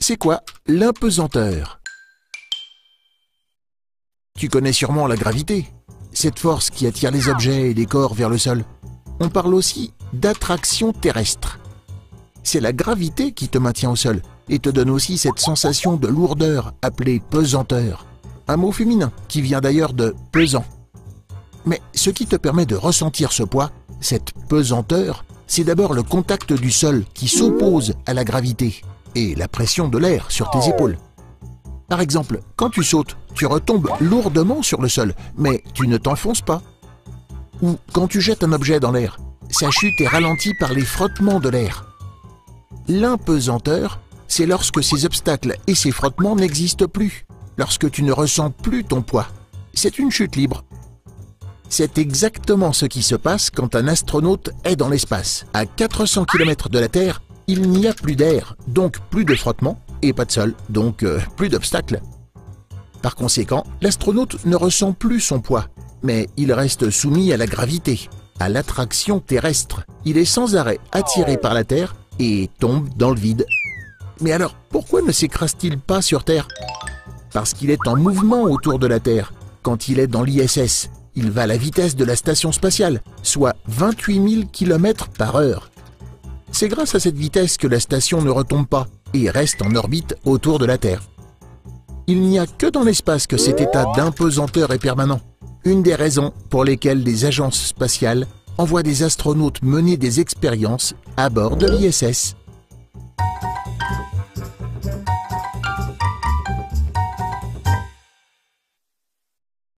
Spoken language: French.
C'est quoi l'impesanteur? Tu connais sûrement la gravité, cette force qui attire les objets et les corps vers le sol. On parle aussi d'attraction terrestre. C'est la gravité qui te maintient au sol et te donne aussi cette sensation de lourdeur appelée pesanteur. Un mot féminin qui vient d'ailleurs de pesant. Mais ce qui te permet de ressentir ce poids, cette pesanteur, c'est d'abord le contact du sol qui s'oppose à la gravité et la pression de l'air sur tes épaules. Par exemple, quand tu sautes, tu retombes lourdement sur le sol, mais tu ne t'enfonces pas. Ou quand tu jettes un objet dans l'air, sa chute est ralentie par les frottements de l'air. L'impesanteur, c'est lorsque ces obstacles et ces frottements n'existent plus, lorsque tu ne ressens plus ton poids. C'est une chute libre. C'est exactement ce qui se passe quand un astronaute est dans l'espace. À 400 km de la Terre, il n'y a plus d'air, donc plus de frottement, et pas de sol, donc plus d'obstacles. Par conséquent, l'astronaute ne ressent plus son poids, mais il reste soumis à la gravité, à l'attraction terrestre. Il est sans arrêt attiré par la Terre et tombe dans le vide. Mais alors, pourquoi ne s'écrase-t-il pas sur Terre? Parce qu'il est en mouvement autour de la Terre. Quand il est dans l'ISS, il va à la vitesse de la station spatiale, soit 28 000 km/h. C'est grâce à cette vitesse que la station ne retombe pas et reste en orbite autour de la Terre. Il n'y a que dans l'espace que cet état d'impesanteur est permanent. Une des raisons pour lesquelles les agences spatiales envoient des astronautes mener des expériences à bord de l'ISS.